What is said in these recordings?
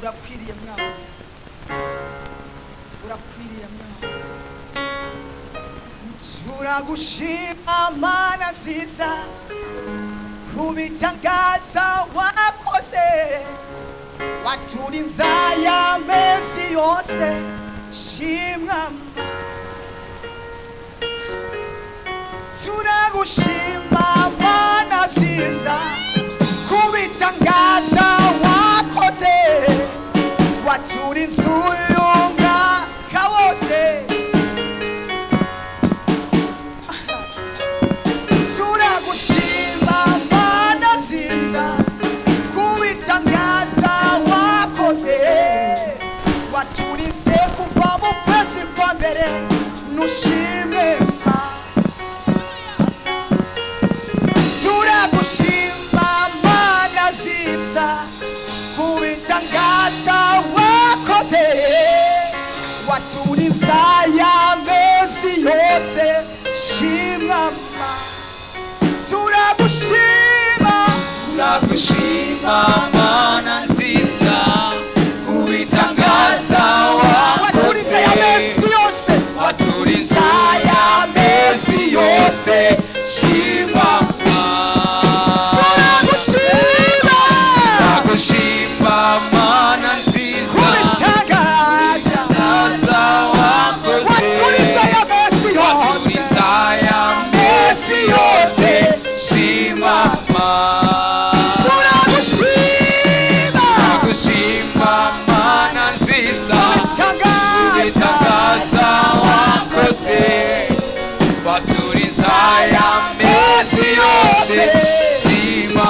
urakwiriye mwana, urakwiriye mwana. Turagushima Mana nziza kubitangaza wakoze, waturinze aya mezi yose, shimwa. Turagushima Mana nziza kubitangaza wakoze, waturinze uyu mwaka wose. Turagushima Mana nziza kubitangaza wakoze, waturinze kuva mu kwezi kwa mbere, nushimwe. Turagushima Mana nziza kubitangaza wakoze, waturinze aya mezi yose, shimwa. Turagushima, turagushima Mana nziza kubitangaza waturinze aya mezi yose, waturinze aya mezi yose, shimwa. Turagushima, turagushima Mana nziza kubitangaza wakoze, waturinze aya mezi yose, waturinze aya mezi yose, shimwa. turagushima, turagushima Mana nziza kubitangaza wakoze, waturinze aya mezi yose, shimwa.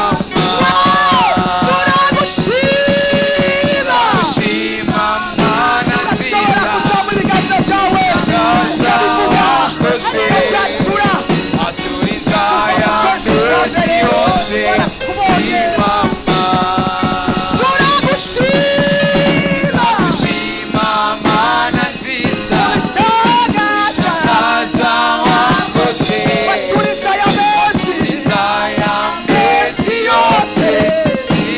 turagushima Mana nziza kubitangaza wakoze, waturinze aya mezi yose,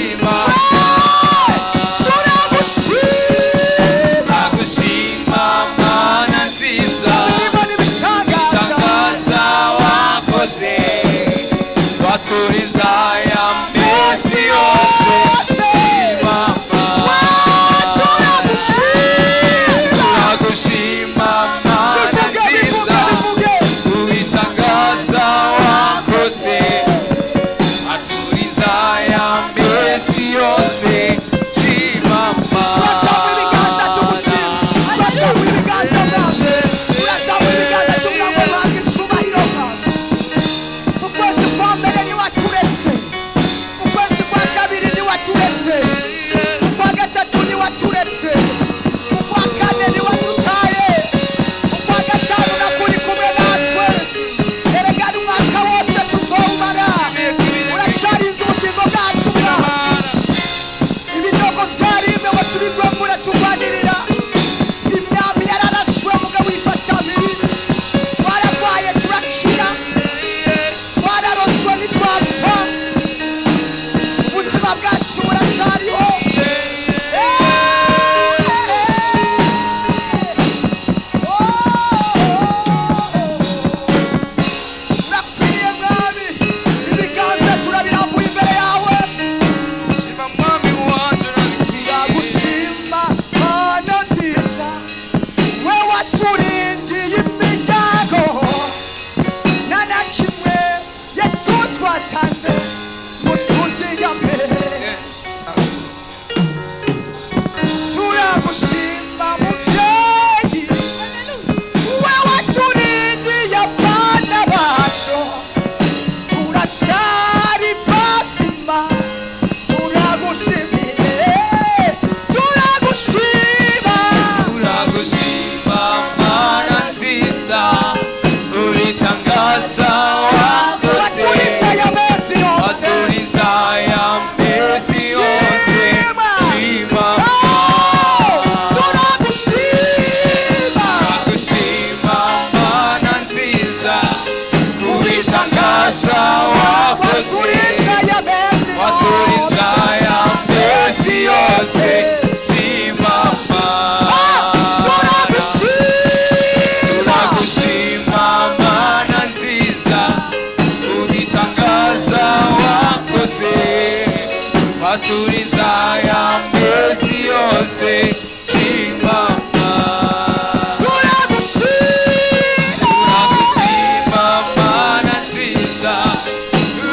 shimwa. turagushima Mana nziza kubitangaza wakoze, waturinze aya mezi yose, shimwa. turagushima Mana nziza kubitangaza wakoze, waturinze aya mezi yose, shimwa. turagushima Mana nziza kubitangaza wakoze, waturinze aya mezi yose, shimwa. aturiza ya mezi yose shimama turagushima mana nziza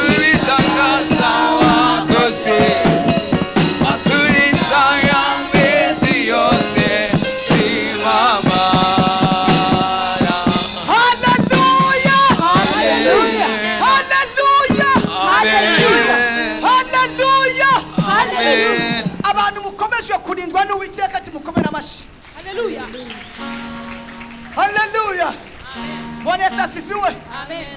ibitangaza wakoze aturiza ya mezi yose shimama Hallelujah! Hallelujah! Hallelujah! Abantu mukomeshwe kurindwa n'Uwiteka ati mukomere amashi. Hallelujah. Hallelujah! Bwana Yesu asifiwe. Amen.